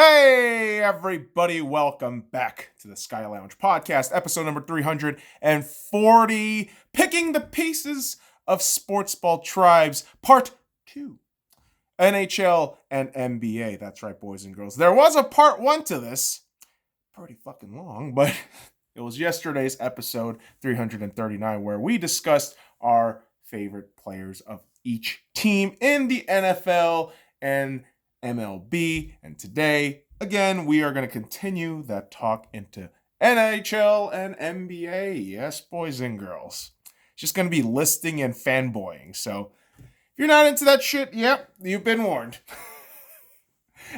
Hey, everybody, welcome back to the Thescylounge podcast, episode number 340, Picking the Pieces of Sportsball Tribes, part 2, NHL and NBA. That's right, boys and girls. There was a part 1 to this, pretty fucking long, but it was yesterday's episode 339 where we discussed our favorite players of each team in the NFL and MLB. And today, again, we are going to continue that talk into NHL and NBA. Yes, boys and girls. It's just going to be listing and fanboying. So if you're not into that shit, yep, you've been warned.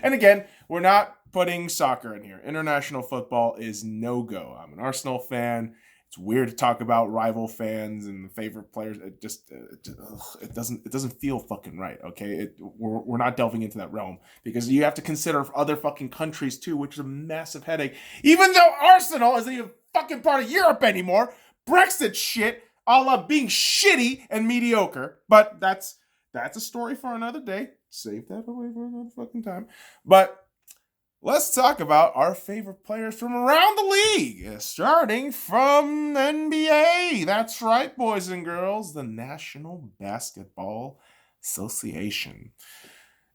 And again, we're not putting soccer in here. International football is no-go. I'm an Arsenal fan. It's weird to talk about rival fans and favorite players. It doesn't feel fucking right. Okay, we're not delving into that realm because you have to consider other fucking countries too, which is a massive headache. Even though Arsenal isn't even fucking part of Europe anymore, Brexit shit, a la being shitty and mediocre. But that's a story for another day. Save that away for another fucking time. But let's talk about our favorite players from around the league, starting from NBA. That's right, boys and girls, the National Basketball Association.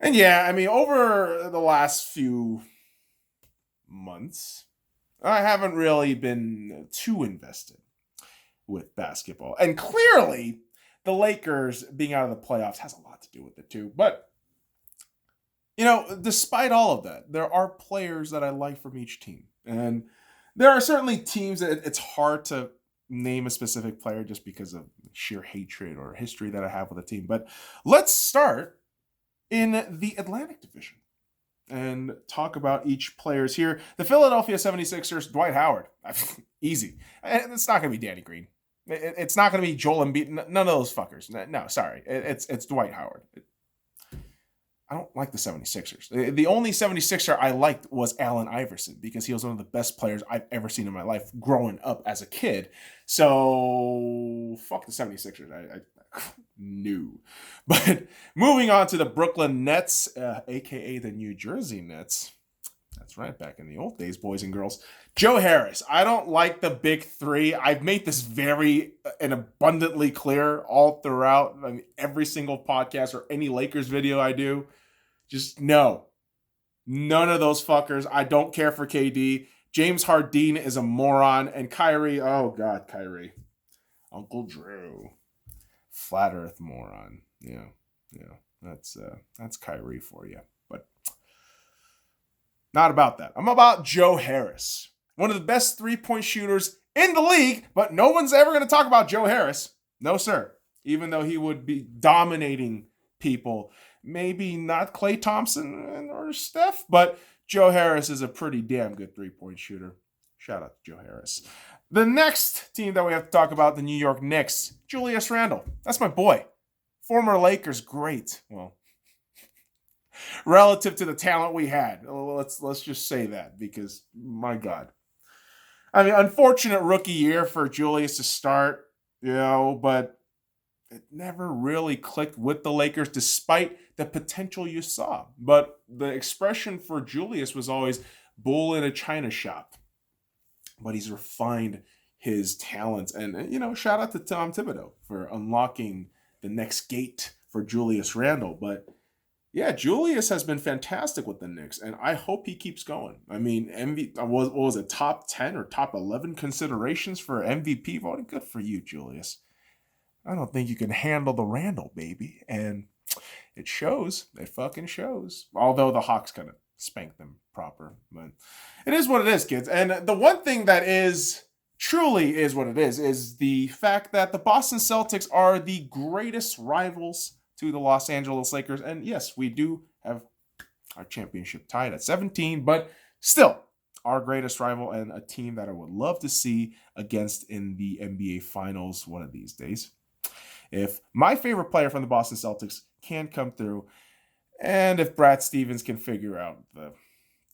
And yeah, I mean, over the last few months, I haven't really been too invested with basketball. And clearly, the Lakers being out of the playoffs has a lot to do with it too. But you know, despite all of that, there are players that I like from each team. And there are certainly teams that it's hard to name a specific player just because of sheer hatred or history that I have with a team. But let's start in the Atlantic Division and talk about each players here. The Philadelphia 76ers, Dwight Howard. Easy. It's not going to be Danny Green. It's not going to be Joel Embiid. None of those fuckers. No, sorry. It's Dwight Howard. I don't like the 76ers. The only 76er I liked was Allen Iverson because he was one of the best players I've ever seen in my life growing up as a kid. So, fuck the 76ers. I knew. But moving on to the Brooklyn Nets, a.k.a. the New Jersey Nets. That's right, back in the old days, boys and girls. Joe Harris. I don't like the big three. I've made this very and abundantly clear all throughout every single podcast or any Lakers video I do. Just no. None of those fuckers. I don't care for KD. James Harden is a moron. And Kyrie, oh God, Kyrie. Uncle Drew. Flat Earth moron. Yeah. That's Kyrie for you. But not about that. I'm about Joe Harris. One of the best three-point shooters in the league, but no one's ever going to talk about Joe Harris. No, sir. Even though he would be dominating people. Maybe not Klay Thompson or Steph, but Joe Harris is a pretty damn good three-point shooter. Shout out to Joe Harris. The next team that we have to talk about, the New York Knicks, Julius Randle. That's my boy. Former Lakers, great. Well, relative to the talent we had. Let's just say that because, my God. I mean, unfortunate rookie year for Julius to start, but it never really clicked with the Lakers despite the potential you saw. But the expression for Julius was always bull in a china shop. But he's refined his talents. And, shout out to Tom Thibodeau for unlocking the next gate for Julius Randle. But yeah, Julius has been fantastic with the Knicks, and I hope he keeps going. I mean, what was it, top 10 or top 11 considerations for MVP voting? Good for you, Julius. I don't think you can handle the Randle, baby. And it shows. It fucking shows. Although the Hawks kind of spanked them proper. But it is what it is, kids. And the one thing that truly is what it is the fact that the Boston Celtics are the greatest rivals to the Los Angeles Lakers. And yes, we do have our championship tied at 17, but still our greatest rival and a team that I would love to see against in the NBA Finals one of these days. If my favorite player from the Boston Celtics can come through, and if Brad Stevens can figure out the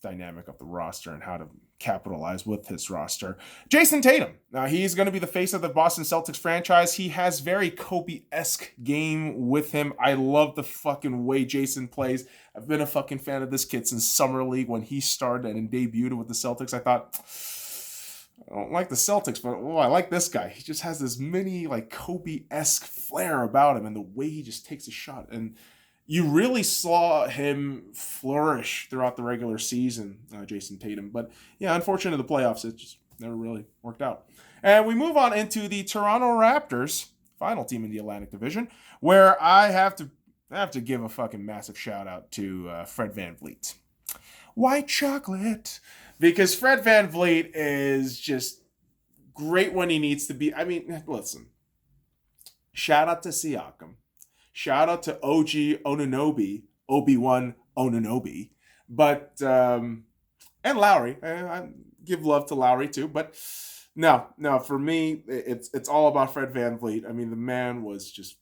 dynamic of the roster and how to capitalize with his roster. Jason Tatum. Now, he's going to be the face of the Boston Celtics franchise. He has very Kobe-esque game with him. I love the fucking way Jason plays. I've been a fucking fan of this kid since Summer League when he started and debuted with the Celtics. I thought, I don't like the Celtics, but I like this guy. He just has this mini, like, Kobe-esque flair about him and the way he just takes a shot. And you really saw him flourish throughout the regular season, Jason Tatum. But, yeah, unfortunately, the playoffs, it just never really worked out. And we move on into the Toronto Raptors, final team in the Atlantic Division, where I have to give a fucking massive shout-out to Fred VanVleet. White chocolate. Because Fred VanVleet is just great when he needs to be. I mean, listen. Shout out to Siakam. Shout out to OG Onunobi, Obi-Wan Onunobi. But, and Lowry. I give love to Lowry too. But no, for me, it's all about Fred VanVleet. I mean, the man was just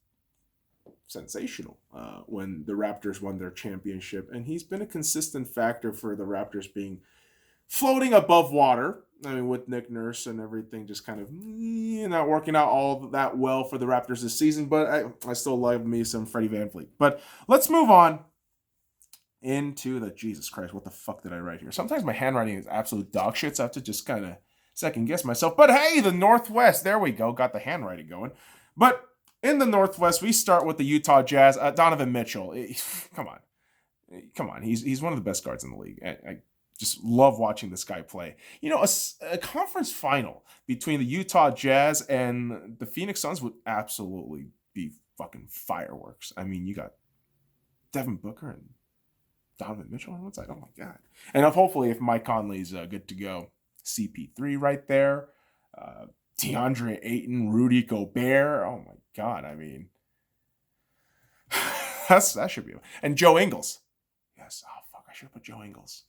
sensational when the Raptors won their championship. And he's been a consistent factor for the Raptors being floating above water. I mean, with Nick Nurse and everything just kind of not working out all that well for the Raptors this season, but I still love me some Freddie VanVleet. But let's move on into the, Jesus Christ, what the fuck did I write here? Sometimes my handwriting is absolute dog shit, so I have to just kind of second guess myself. But hey, the Northwest, there we go, got the handwriting going. But in the Northwest, we start with the Utah Jazz. Donovan Mitchell, come on, he's one of the best guards in the league. I just love watching this guy play. You know, a conference final between the Utah Jazz and the Phoenix Suns would absolutely be fucking fireworks. I mean, you got Devin Booker and Donovan Mitchell on one side. Oh my God. And hopefully if Mike Conley's good to go, CP3 right there. DeAndre Ayton, Rudy Gobert. Oh my God. I mean, that should be. And Joe Ingles. Yes. Oh fuck. I should have put Joe Ingles.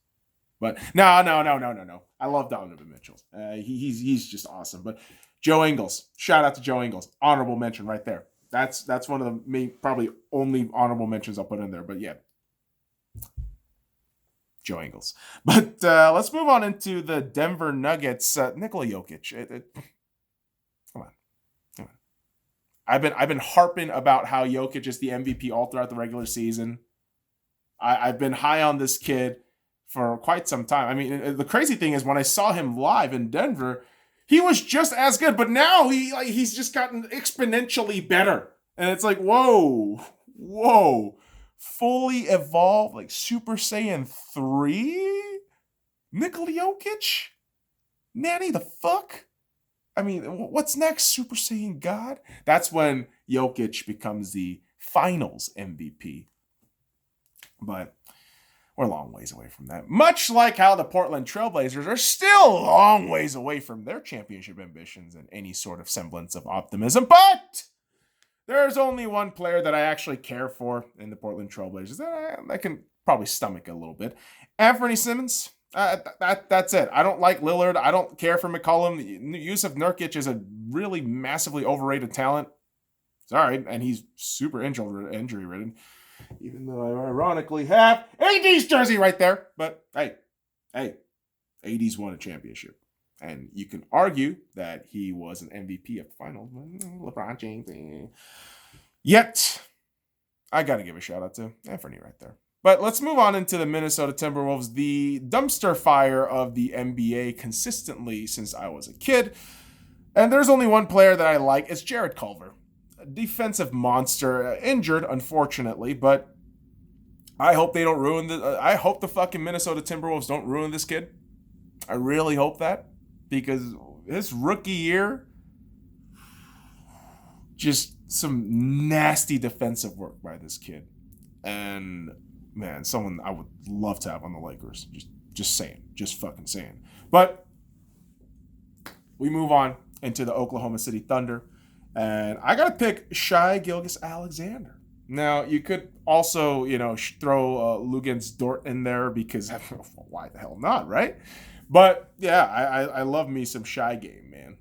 But no. I love Donovan Mitchell. He's just awesome. But Joe Ingles, shout out to Joe Ingles. Honorable mention right there. That's one of the main, probably only honorable mentions I'll put in there. But yeah, Joe Ingles. But let's move on into the Denver Nuggets. Nikola Jokic. Come on. I've been harping about how Jokic is the MVP all throughout the regular season. I've been high on this kid for quite some time. I mean, the crazy thing is when I saw him live in Denver, he was just as good, but now he's just gotten exponentially better. And it's like, whoa, fully evolved, like Super Saiyan 3? Nikola Jokic? Nanny the fuck? I mean, what's next, Super Saiyan God? That's when Jokic becomes the finals MVP. But we're a long ways away from that. Much like how the Portland Trailblazers are still a long ways away from their championship ambitions and any sort of semblance of optimism. But there's only one player that I actually care for in the Portland Trailblazers that I can probably stomach a little bit. Anthony Simmons. That's it. I don't like Lillard. I don't care for McCollum. Yusuf Nurkic is a really massively overrated talent. Sorry, and he's super injury ridden. Even though I ironically have AD's jersey right there. But hey, AD's won a championship. And you can argue that he was an MVP of the finals. LeBron James. Yet, I got to give a shout out to Anthony right there. But let's move on into the Minnesota Timberwolves, the dumpster fire of the NBA consistently since I was a kid. And there's only one player that I like. It's Jared Culver. A defensive monster. Injured, unfortunately, but I hope they don't ruin I hope the fucking Minnesota Timberwolves don't ruin this kid. I really hope that. Because his rookie year, just some nasty defensive work by this kid. And man, someone I would love to have on the Lakers. Just saying. Just fucking saying. But we move on into the Oklahoma City Thunder. And I got to pick Shai Gilgeous-Alexander. Now, you could also, throw Luguentz Dort in there because why the hell not, right? But yeah, I love me some Shai game, man.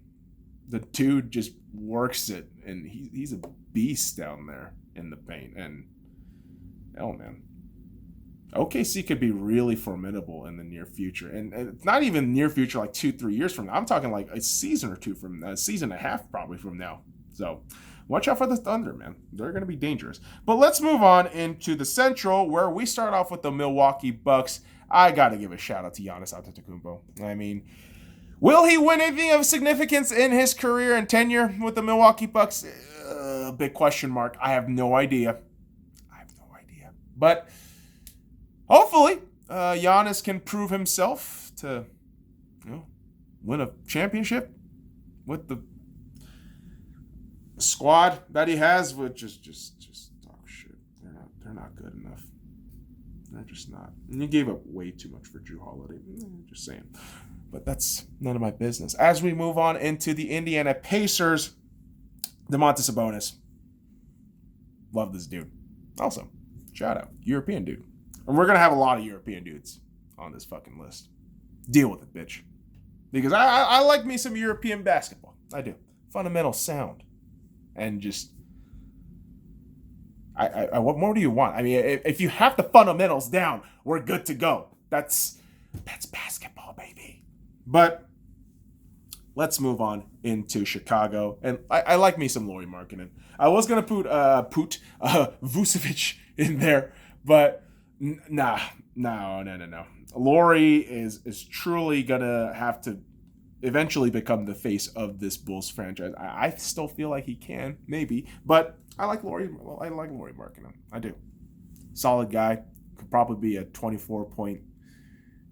The dude just works it, and he's a beast down there in the paint. And, hell, man. OKC could be really formidable in the near future. And it's not even near future, like 2-3 years from now. I'm talking like a season or two from a season and a half probably from now. So watch out for the Thunder, man. They're going to be dangerous. But let's move on into the Central, where we start off with the Milwaukee Bucks. I got to give a shout out to Giannis Antetokounmpo. I mean, will he win anything of significance in his career and tenure with the Milwaukee Bucks? Big question mark. I have no idea. But hopefully, Giannis can prove himself to, win a championship with the squad that he has, which is just dog shit. They're not good enough. They're just not. And you gave up way too much for Jrue Holiday. Just saying. But that's none of my business. As we move on into the Indiana Pacers, Domantas Sabonis. Love this dude. Also, shout out. European dude. And we're going to have a lot of European dudes on this fucking list. Deal with it, bitch. Because I like me some European basketball. I do. Fundamental sound. And just... what more do you want? I mean, if you have the fundamentals down, we're good to go. That's basketball, baby. But let's move on into Chicago. And I like me some Lauri Markkanen. I was going to put Vucevic in there, but no. Lauri is truly going to have to eventually become the face of this Bulls franchise. I still feel like he can, maybe, but I like Lauri Markkanen. I do. Solid guy. Could probably be a 24-point.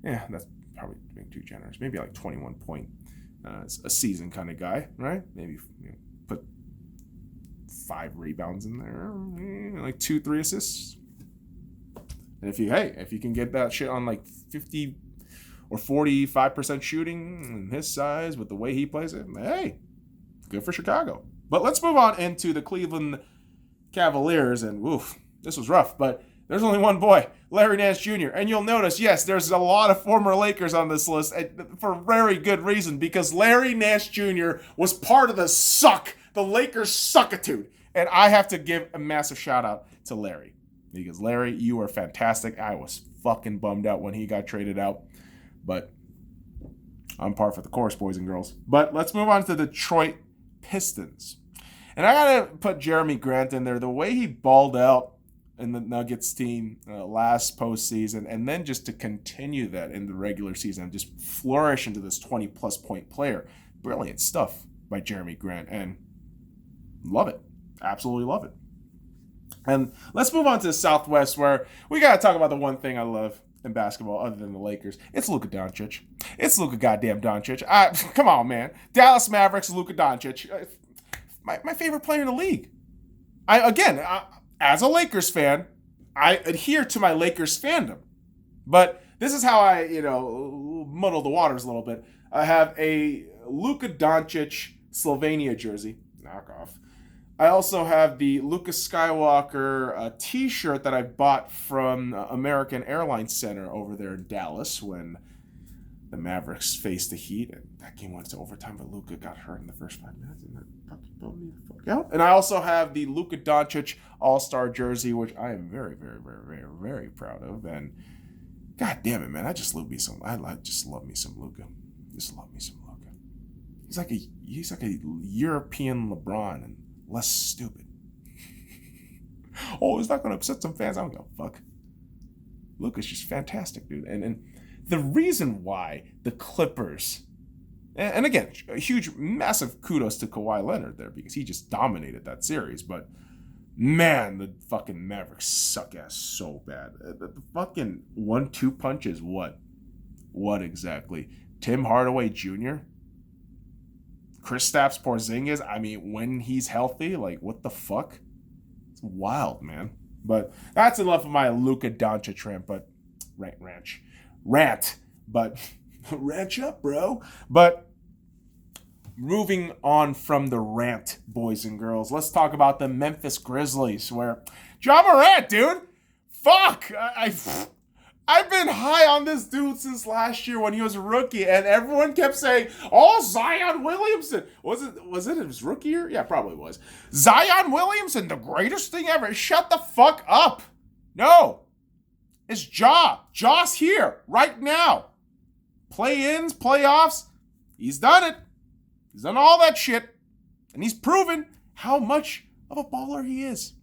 Yeah, that's probably being too generous. Maybe like 21-point a season kind of guy, right? Maybe put 5 rebounds in there, like 2-3 assists. And if you can get that shit on like 50 or 45% shooting in his size with the way he plays it, hey, good for Chicago. But let's move on into the Cleveland Cavaliers, and this was rough, but there's only one boy, Larry Nance Jr. And you'll notice, yes, there's a lot of former Lakers on this list for very good reason, because Larry Nance Jr. was part of the Lakers suckitude. And I have to give a massive shout out to Larry, because Larry, you were fantastic. I was fucking bummed out when he got traded out, but I'm par for the course, boys and girls. But let's move on to the Detroit Pistons. And I got to put Jeremy Grant in there. The way he balled out in the Nuggets team last postseason, and then just to continue that in the regular season and just flourish into this 20-plus point player. Brilliant stuff by Jeremy Grant, and love it. Absolutely love it. And let's move on to the Southwest, where we got to talk about the one thing I love in basketball other than the Lakers. It's Luka Doncic. It's Luka goddamn Doncic. Come on, man. Dallas Mavericks, Luka Doncic. My favorite player in the league. As a Lakers fan, I adhere to my Lakers fandom. But this is how I, muddle the waters a little bit. I have a Luka Doncic Slovenia jersey. Knockoff. I also have the Luka Skywalker t-shirt that I bought from American Airlines Center over there in Dallas when the Mavericks faced the Heat. And that game went to overtime, but Luka got hurt in the first 5 minutes. And that fucking bummed me the fuck out. And I also have the Luka Doncic All-Star jersey, which I am very, very, very, very, very proud of. And god damn it, man, I just love me some Luka. Just love me some Luka. He's like a European LeBron and less stupid. He's not going to upset some fans. I don't give a fuck. Luka's just fantastic, dude. And the reason why the Clippers, and again, a huge, massive kudos to Kawhi Leonard there, because he just dominated that series. But man, the fucking Mavericks suck ass so bad. The fucking 1-2 punch is what? What exactly? Tim Hardaway Jr.? Kristaps Porzingis, I mean, when he's healthy, like, what the fuck? It's wild, man. But that's enough of my Luka Doncic rant, but ranch up, bro. But moving on from the rant, boys and girls, let's talk about the Memphis Grizzlies, where Ja Morant, dude, fuck, I've been high on this dude since last year when he was a rookie, and everyone kept saying, Zion Williamson. Was it his rookie year? Yeah, probably was. Zion Williamson, the greatest thing ever. Shut the fuck up. No. is Ja. Ja's here right now. Play-ins, playoffs, he's done it. He's done all that shit. And he's proven how much of a baller he is.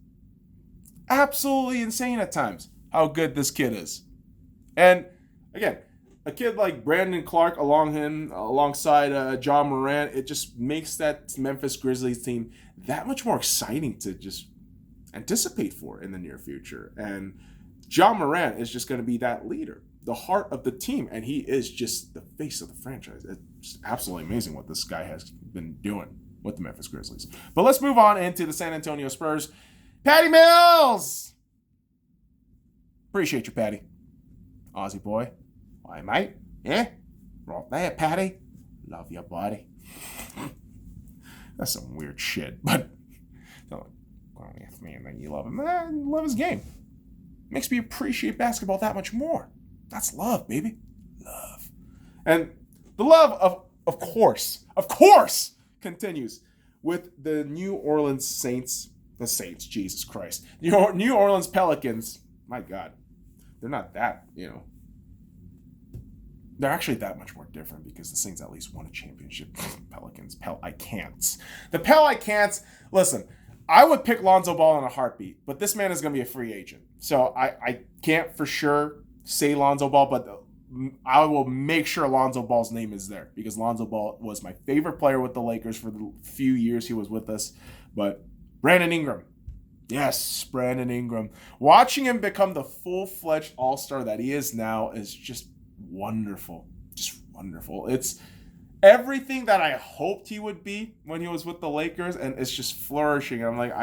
Absolutely insane at times how good this kid is. And again, a kid like Brandon Clark alongside Ja Morant, it just makes that Memphis Grizzlies team that much more exciting to just anticipate for in the near future. And Ja Morant is just going to be that leader, the heart of the team, and he is just the face of the franchise. It's absolutely amazing what this guy has been doing with the Memphis Grizzlies. But let's move on into the San Antonio Spurs. Patty Mills! Appreciate you, Patty. Aussie boy. Why, mate? Yeah? Right there, Patty. Love you, buddy. That's some weird shit, but don't ask me and then you love him. I love his game. Makes me appreciate basketball that much more. That's love, baby. Love. And the love of course, continues with the New Orleans Saints. The Saints, Jesus Christ. New Orleans Pelicans. My God. They're not that, They're actually that much more different because the Saints at least won a championship. Pelicans. The Pelicans. Listen, I would pick Lonzo Ball in a heartbeat, but this man is going to be a free agent. So I can't for sure say Lonzo Ball, but I will make sure Lonzo Ball's name is there because Lonzo Ball was my favorite player with the Lakers for the few years he was with us. But Brandon Ingram. Yes, Brandon Ingram. Watching him become the full-fledged all-star that he is now is just wonderful. Just wonderful. It's everything that I hoped he would be when he was with the Lakers, and it's just flourishing. I'm like,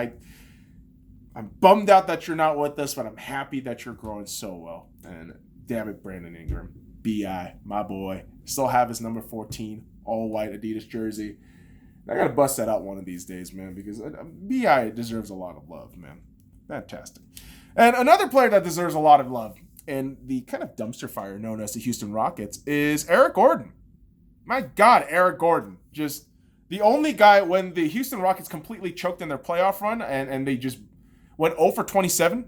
I'm bummed out that you're not with us, but I'm happy that you're growing so well. And damn it, Brandon Ingram. B.I., my boy. Still have his number 14, all-white Adidas jersey. I got to bust that out one of these days, man, because B.I. deserves a lot of love, man. Fantastic. And another player that deserves a lot of love and the kind of dumpster fire known as the Houston Rockets is Eric Gordon. My God, Eric Gordon. Just the only guy when the Houston Rockets completely choked in their playoff run and they just went 0 for 27.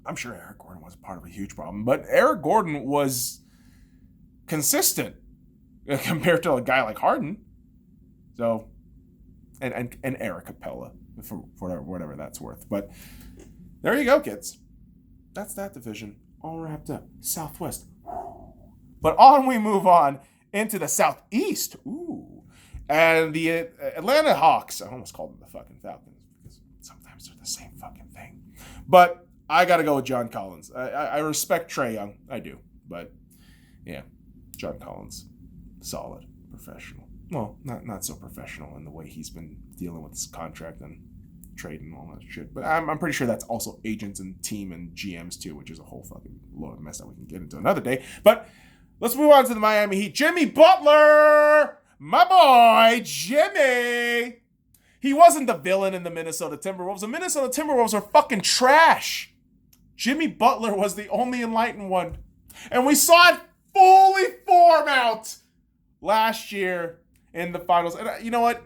I'm sure Eric Gordon was part of a huge problem, but Eric Gordon was consistent compared to a guy like Harden. So, and Eric Capella for whatever that's worth. But there you go, kids. That's that division all wrapped up. Southwest. But on we move on into the Southeast. Ooh. And the Atlanta Hawks. I almost called them the fucking Falcons because sometimes they're the same fucking thing. But I got to go with John Collins. I respect Trae Young. I do. But, yeah, John Collins. Solid. Professional. Well, not so professional in the way he's been dealing with his contract and trade and all that shit. But I'm pretty sure that's also agents and team and GMs too, which is a whole fucking load of mess that we can get into another day. But let's move on to the Miami Heat. Jimmy Butler! My boy, Jimmy! He wasn't the villain in the Minnesota Timberwolves. The Minnesota Timberwolves are fucking trash. Jimmy Butler was the only enlightened one. And we saw it fully form out last year in the finals. And you know what?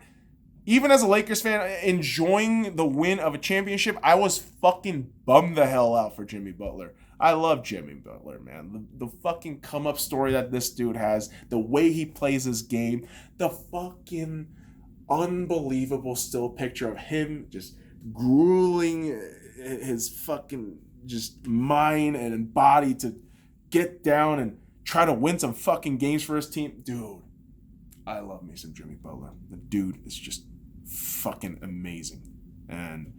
Even as a Lakers fan, enjoying the win of a championship, I was fucking bummed the hell out for Jimmy Butler. I love Jimmy Butler, man. The fucking come-up story that this dude has, the way he plays his game, the fucking unbelievable still picture of him just grueling his fucking just mind and body to get down and try to win some fucking games for his team. Dude, I love me some Jimmy Butler. The dude is just fucking amazing. And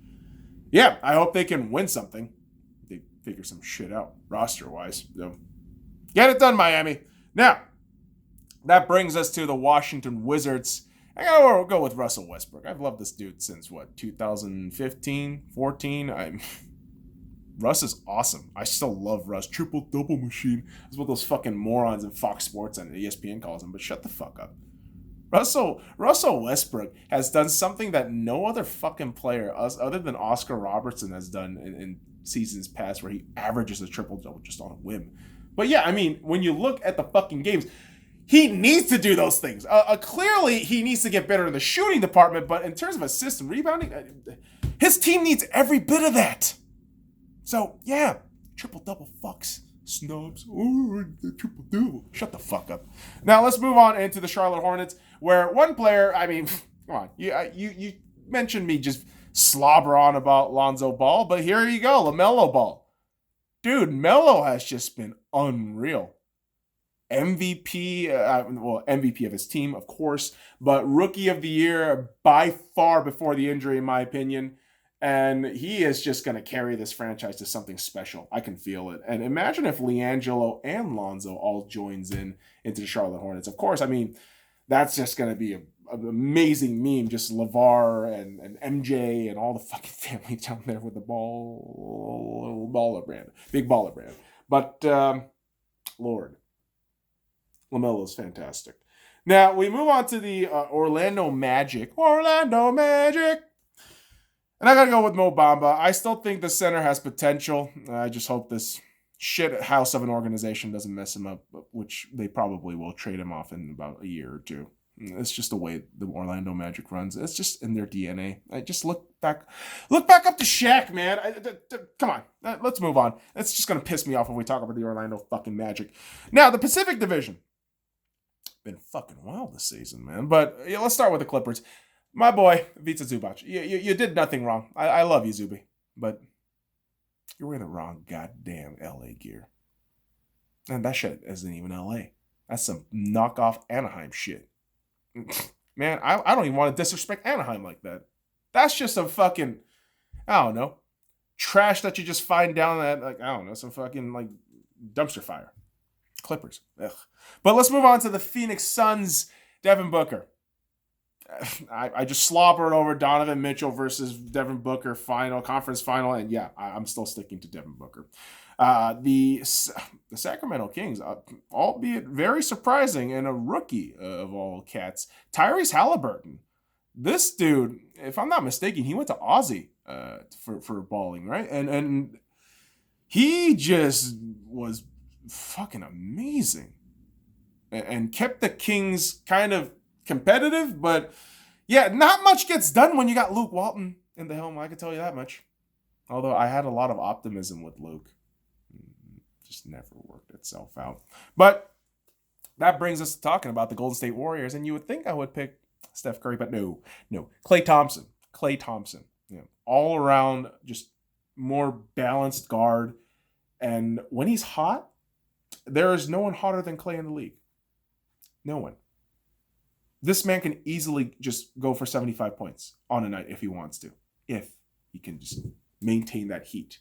yeah, I hope they can win something. They figure some shit out roster-wise. So get it done, Miami. Now, that brings us to the Washington Wizards. I gotta go with Russell Westbrook. I've loved this dude since, 2015, 14? Russ is awesome. I still love Russ. Triple-double machine. That's what those fucking morons in Fox Sports and ESPN calls him, but shut the fuck up. Russell Westbrook has done something that no other fucking player, other than Oscar Robertson, has done in seasons past, where he averages a triple-double just on a whim. But yeah, I mean, when you look at the fucking games, he needs to do those things. Clearly, he needs to get better in the shooting department, but in terms of assists and rebounding, his team needs every bit of that. So, yeah, Triple-double fucks. Snubs. Oh, the triple-double. Shut the fuck up. Now, let's move on into the Charlotte Hornets, where one player, I mean, come on. You mentioned me just slobber on about Lonzo Ball, but here you go, LaMelo Ball. Dude, Melo has just been unreal. MVP, MVP of his team, of course, but Rookie of the Year by far before the injury, in my opinion. And he is just going to carry this franchise to something special. I can feel it. And imagine if LiAngelo and Lonzo all joins into the Charlotte Hornets. Of course, I mean, that's just going to be an amazing meme. Just LeVar and MJ and all the fucking family down there with the baller brand. Big baller brand. But, Lord, LaMelo's fantastic. Now, we move on to the Orlando Magic. Orlando Magic! And I gotta go with Mo Bamba. I still think the center has potential. I just hope this shit house of an organization doesn't mess him up, which they probably will trade him off in about a year or two. It's just the way the Orlando Magic runs. It's just in their DNA. I just look back up to Shaq, man. Come on, let's move on. It's just gonna piss me off when we talk about the Orlando fucking Magic. Now, the Pacific Division. Been fucking wild this season, man. But let's start with the Clippers. My boy, Vita Zubac, you did nothing wrong. I love you, Zuby, but you're wearing the wrong goddamn LA gear. And that shit isn't even LA. That's some knockoff Anaheim shit. Man, I don't even want to disrespect Anaheim like that. That's just some fucking, I don't know, trash that you just find down at, like, I don't know, some fucking, like, dumpster fire. Clippers. Ugh. But let's move on to the Phoenix Suns, Devin Booker. I just slobbered over Donovan Mitchell versus Devin Booker conference final, and yeah, I'm still sticking to Devin Booker. The Sacramento Kings, albeit very surprising, and a rookie of all cats, Tyrese Halliburton. This dude, if I'm not mistaken, he went to Aussie for balling, right? And he just was fucking amazing and kept the Kings kind of competitive, but yeah, not much gets done when you got Luke Walton in the helm. I can tell you that much. Although I had a lot of optimism with Luke. Just never worked itself out. But that brings us to talking about the Golden State Warriors, and you would think I would pick Steph Curry, but no. Klay Thompson. You know, all around, just more balanced guard. And when he's hot, there is no one hotter than Klay in the league. No one. This man can easily just go for 75 points on a night if he wants to. If he can just maintain that heat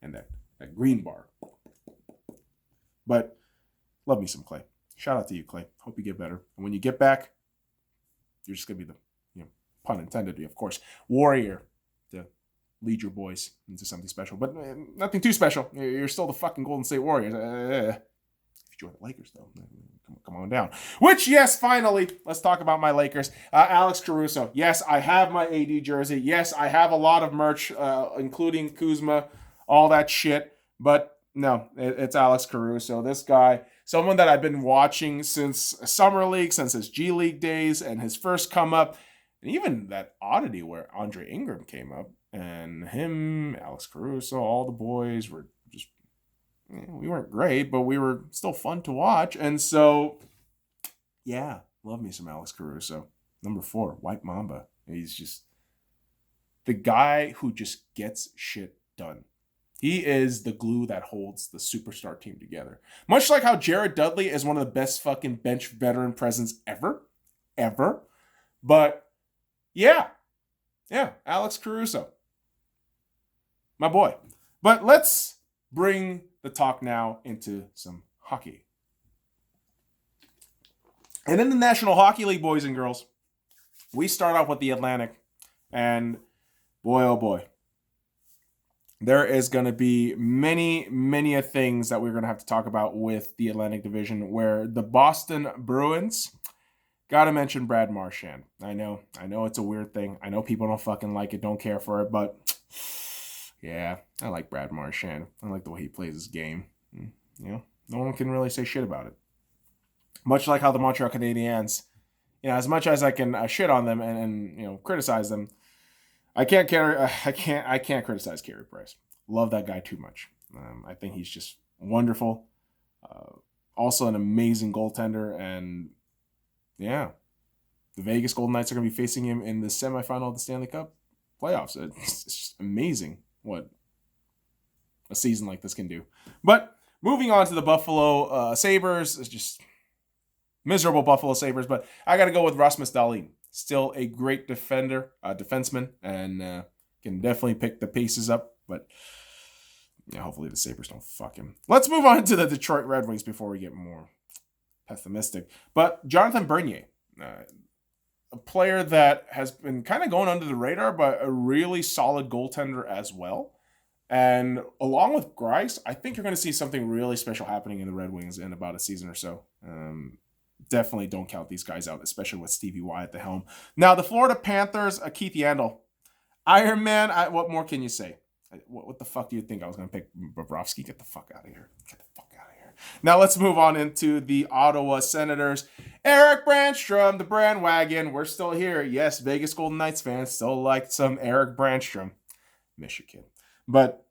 and that green bar. But love me some Klay. Shout out to you, Klay. Hope you get better. And when you get back, you're just going to be the, pun intended, of course, warrior to lead your boys into something special. But nothing too special. You're still the fucking Golden State Warriors. If you join the Lakers, though, come on down. Which, yes, finally, let's talk about my Lakers. Alex Caruso. Yes, I have my AD jersey. Yes, I have a lot of merch, including Kuzma, all that shit. But no, it's Alex Caruso. This guy, someone that I've been watching since Summer League, since his G League days and his first come up. And even that oddity where Andre Ingram came up. And him, Alex Caruso, all the boys were just, we weren't great, but we were still fun to watch. And so, yeah, love me some Alex Caruso. Number 4, White Mamba. He's just the guy who just gets shit done. He is the glue that holds the superstar team together. Much like how Jared Dudley is one of the best fucking bench veteran presence ever. But, yeah, Alex Caruso. My boy. But let's bring the talk now into some hockey. And in the National Hockey League, boys and girls, we start off with the Atlantic. And boy, oh boy. There is going to be many things that we're going to have to talk about with the Atlantic Division, where the Boston Bruins, got to mention Brad Marchand. I know it's a weird thing. I know people don't fucking like it, don't care for it, but yeah, I like Brad Marchand. I like the way he plays his game. No one can really say shit about it. Much like how the Montreal Canadiens, as much as I can shit on them and criticize them, I can't criticize Carey Price. Love that guy too much. I think he's just wonderful. Also an amazing goaltender. And yeah, the Vegas Golden Knights are going to be facing him in the semifinal of the Stanley Cup playoffs. It's just amazing what a season like this can do. But moving on to the Buffalo Sabres, it's just miserable Buffalo Sabres. But I got to go with Rasmus Dahlin. Still a great defenseman, and can definitely pick the pieces up. But yeah, hopefully the Sabres don't fuck him. Let's move on to the Detroit Red Wings before we get more pessimistic. But Jonathan Bernier, a player that has been kind of going under the radar, but a really solid goaltender as well. And along with Grice, I think you're going to see something really special happening in the Red Wings in about a season or so. Definitely don't count these guys out, especially with Stevie Y at the helm. Now, the Florida Panthers, Keith Yandel. Iron Man, what more can you say? What the fuck do you think? I was going to pick Bobrovsky? Get the fuck out of here. Get the fuck out of here. Now, let's move on into the Ottawa Senators. Eric Brandstrom, the Brand Wagon. We're still here. Yes, Vegas Golden Knights fans still like some Eric Brandstrom. Michigan. But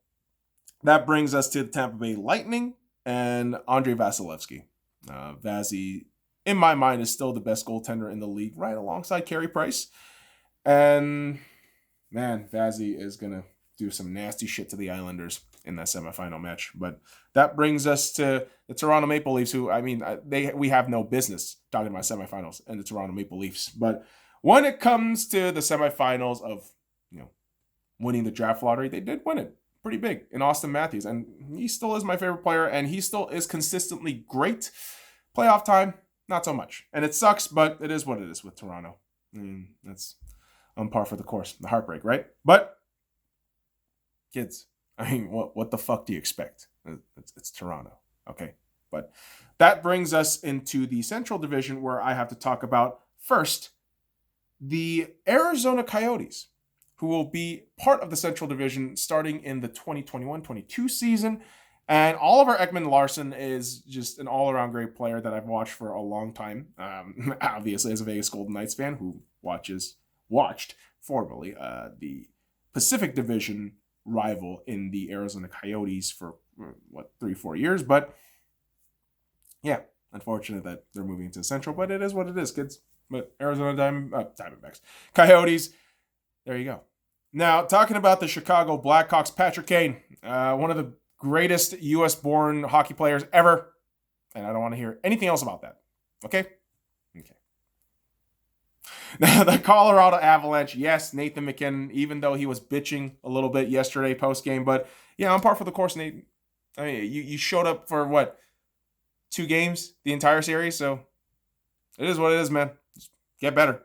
that brings us to the Tampa Bay Lightning and Andrei Vasilevsky. Vazzy, in my mind, is still the best goaltender in the league, right alongside Carey Price. And, man, Vazzy is going to do some nasty shit to the Islanders in that semifinal match. But that brings us to the Toronto Maple Leafs, who, I mean, we have no business talking about semifinals and the Toronto Maple Leafs. But when it comes to the semifinals of, winning the draft lottery, they did win it pretty big in Austin Matthews. And he still is my favorite player, and he still is consistently great. Playoff time, not so much. And it sucks, but it is what it is with Toronto. That's on par for the course. The heartbreak, right? But, kids, I mean, what the fuck do you expect? It's Toronto, okay? But that brings us into the Central Division, where I have to talk about, first, the Arizona Coyotes, who will be part of the Central Division starting in the 2021-22 season. And Oliver Ekman-Larsson is just an all-around great player that I've watched for a long time. Obviously, as a Vegas Golden Knights fan who watched formerly the Pacific Division rival in the Arizona Coyotes for, 3-4 years. But, yeah, unfortunate that they're moving to the Central, but it is what it is, kids. But Arizona Diamondbacks. Coyotes, there you go. Now, talking about the Chicago Blackhawks, Patrick Kane, one of the greatest U.S.-born hockey players ever, and I don't want to hear anything else about that. Okay? Okay. Now, the Colorado Avalanche, yes, Nathan McKinnon, even though he was bitching a little bit yesterday post-game, but yeah, on par for the course, Nathan. I mean, you showed up for, 2 games, the entire series, so it is what it is, man. Just get better.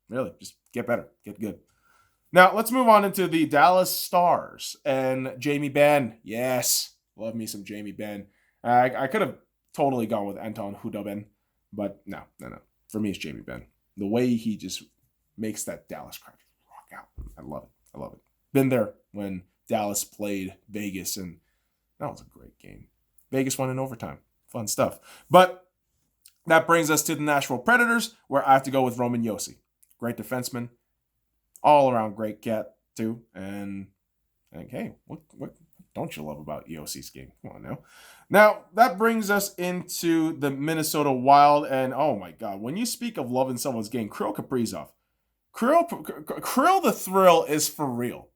Really, just get better. Get good. Now, let's move on into the Dallas Stars and Jamie Benn. Yes, love me some Jamie Benn. I could have totally gone with Anton Hudobin, but no. For me, it's Jamie Benn. The way he just makes that Dallas crowd rock out. I love it. Been there when Dallas played Vegas, and that was a great game. Vegas won in overtime. Fun stuff. But that brings us to the Nashville Predators, where I have to go with Roman Josi. Great defenseman. All around great cat, too. And hey, what don't you love about Yosi's game? Come on now. Now, that brings us into the Minnesota Wild. And oh my God, when you speak of loving someone's game, Kirill Kaprizov. Kirill the Thrill is for real.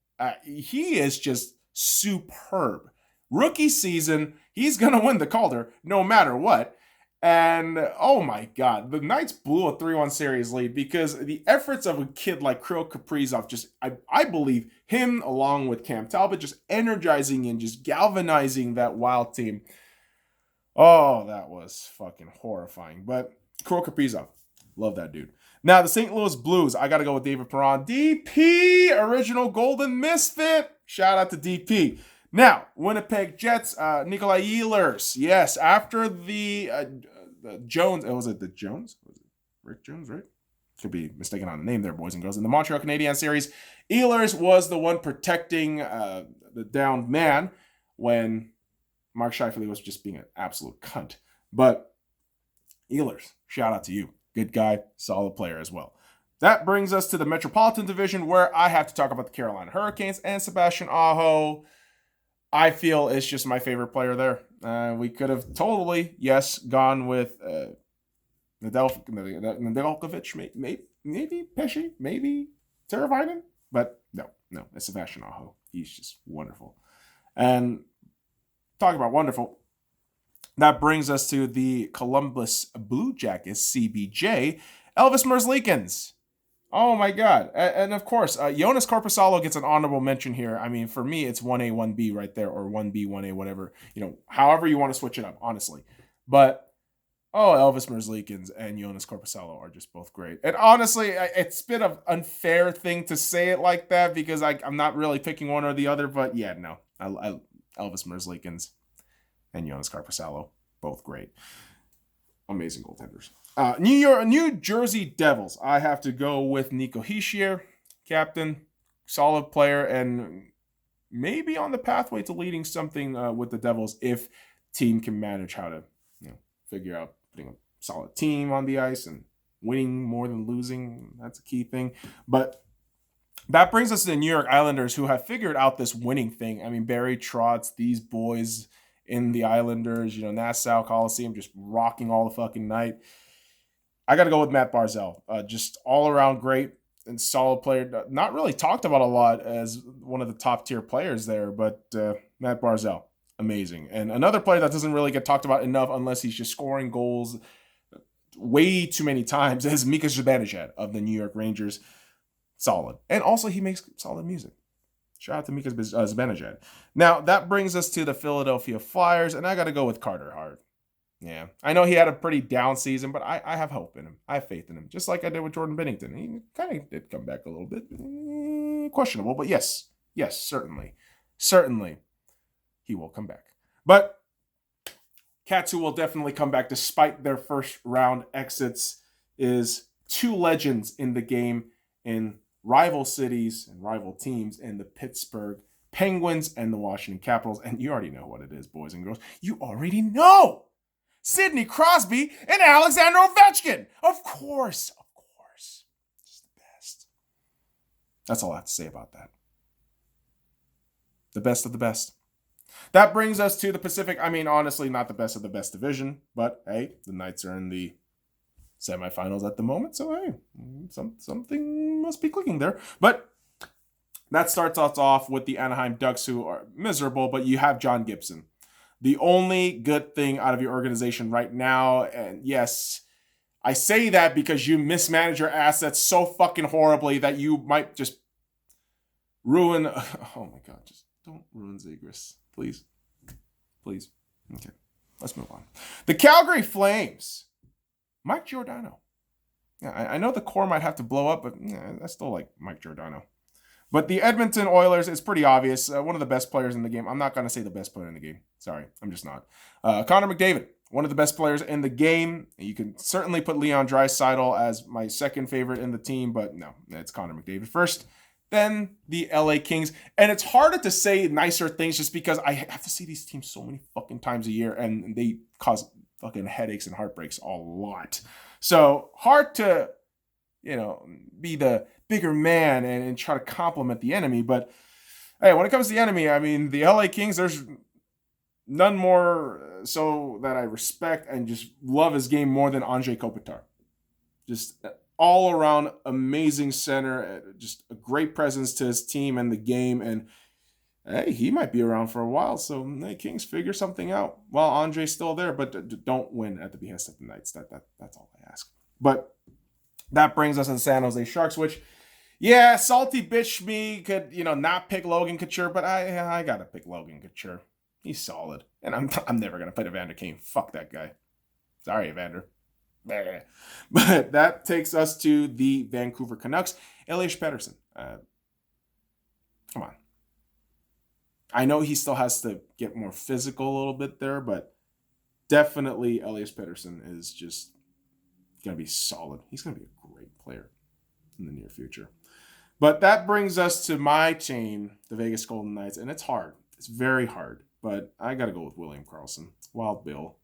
He is just superb. Rookie season, he's going to win the Calder no matter what. And, oh my God, the Knights blew a 3-1 series lead because the efforts of a kid like Kirill Kaprizov, just, I believe him along with Cam Talbot, just energizing and just galvanizing that Wild team. Oh, that was fucking horrifying. But Kirill Kaprizov, love that dude. Now, the St. Louis Blues, I got to go with David Perron. DP, original Golden Misfit. Shout out to DP. Now, Winnipeg Jets, Nikolai Ehlers. Yes, after the Jones, was it the Jones? Was it Rick Jones, right? Could be mistaken on the name there, boys and girls. In the Montreal Canadiens series, Ehlers was the one protecting the downed man when Mark Scheifele was just being an absolute cunt. But Ehlers, shout out to you. Good guy, solid player as well. That brings us to the Metropolitan Division, where I have to talk about the Carolina Hurricanes and Sebastian Aho. I feel it's just my favorite player there. We could have totally, yes, gone with Nedeljkovic, maybe Pesci, maybe Teravainen, but no, it's Sebastian Aho. He's just wonderful. And talking about wonderful, that brings us to the Columbus Blue Jackets, CBJ, Elvis Merzlikins. Oh my God. And of course, Jonas Korpisalo gets an honorable mention here. I mean, for me, it's 1A, 1B right there, or 1B, 1A, whatever. However you want to switch it up, honestly. But, Elvis Merzlikins and Jonas Korpisalo are just both great. And honestly, it's been an unfair thing to say it like that because I'm not really picking one or the other. But yeah, no. Elvis Merzlikins and Jonas Korpisalo, both great. Amazing goaltenders. New Jersey Devils. I have to go with Nico Hischier, captain, solid player, and maybe on the pathway to leading something with the Devils if team can manage how to figure out putting a solid team on the ice and winning more than losing. That's a key thing. But that brings us to the New York Islanders, who have figured out this winning thing. I mean, Barry Trotz, these boys in the Islanders, Nassau Coliseum, just rocking all the fucking night. I got to go with Matt Barzal. Just all around great and solid player. Not really talked about a lot as one of the top tier players there, but Matt Barzal, amazing. And another player that doesn't really get talked about enough unless he's just scoring goals way too many times is Mika Zibanejad of the New York Rangers. Solid. And also he makes solid music. Shout out to Mika Zibanejad. Now, that brings us to the Philadelphia Flyers, and I got to go with Carter Hart. Yeah, I know he had a pretty down season, but I have hope in him. I have faith in him, just like I did with Jordan Binnington. He kind of did come back a little bit. Questionable, but yes, certainly, he will come back. But Cats who will definitely come back despite their first round exits is two legends in the game in rival cities and rival teams in the Pittsburgh Penguins and the Washington Capitals. And you already know what it is, boys and girls. You already know. Sidney Crosby and Alexander Ovechkin. Of course. Just the best. That's all I have to say about that. The best of the best. That brings us to the Pacific. I mean, honestly, not the best of the best division, but hey, the Knights are in the semifinals at the moment, so hey, something must be clicking there. But that starts us off with the Anaheim Ducks, who are miserable, but you have John Gibson. The only good thing out of your organization right now, and yes, I say that because you mismanage your assets so fucking horribly that you might just ruin. Oh my God, just don't ruin Zegras. Please. Okay, let's move on. The Calgary Flames. Mike Giordano. Yeah, I know the core might have to blow up, but I still like Mike Giordano. But the Edmonton Oilers, it's pretty obvious. One of the best players in the game. I'm not going to say the best player in the game. Sorry, I'm just not. Connor McDavid, one of the best players in the game. You can certainly put Leon Draisaitl as my second favorite in the team, but no, it's Connor McDavid first. Then the LA Kings. And it's harder to say nicer things just because I have to see these teams so many fucking times a year, and they cause fucking headaches and heartbreaks a lot. So hard to, be the bigger man and try to compliment the enemy. But hey, when it comes to the enemy, I mean, the LA Kings, there's none more so that I respect and just love his game more than Andrei Kopitar. Just all around amazing center, just a great presence to his team and the game. And hey, he might be around for a while. So hey, Kings, figure something out while Andre's still there, but don't win at the behest of the Knights. That's all I ask. But that brings us to the San Jose Sharks, which, yeah, salty bitch me could, not pick Logan Couture, but I gotta pick Logan Couture. He's solid. And I'm never gonna put Evander Kane. Fuck that guy. Sorry, Evander. But that takes us to the Vancouver Canucks. Elias Pettersson. Come on. I know he still has to get more physical a little bit there, but definitely Elias Pettersson is just going to be solid. He's going to be a great player in the near future. But that brings us to my team, the Vegas Golden Knights, and it's hard. It's very hard, but I got to go with William Karlsson. Wild Bill.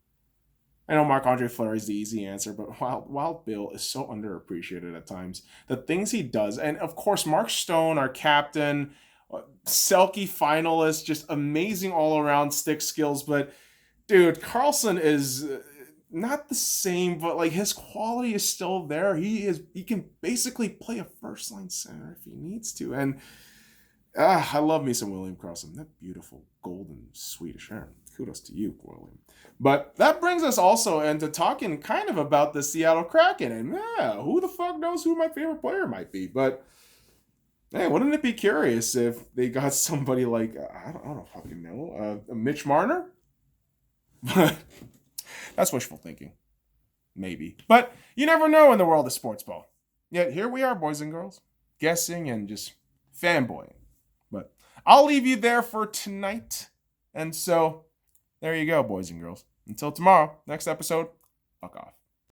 I know Marc-Andre Fleury is the easy answer, but Wild Bill is so underappreciated at times. The things he does, and of course, Mark Stone, our captain, Selke finalist, just amazing all around stick skills. But dude, Carlson is not the same, but like his quality is still there. He can basically play a first line center if he needs to. And I love me some William Carlson. That beautiful golden Swedish hair. Kudos to you, William. But that brings us also into talking kind of about the Seattle Kraken. And who the fuck knows who my favorite player might be? But hey, wouldn't it be curious if they got somebody like, I don't fucking know, Mitch Marner? That's wishful thinking. Maybe. But you never know in the world of sports ball. Yet here we are, boys and girls, guessing and just fanboying. But I'll leave you there for tonight. And so, there you go, boys and girls. Until tomorrow, next episode, fuck off.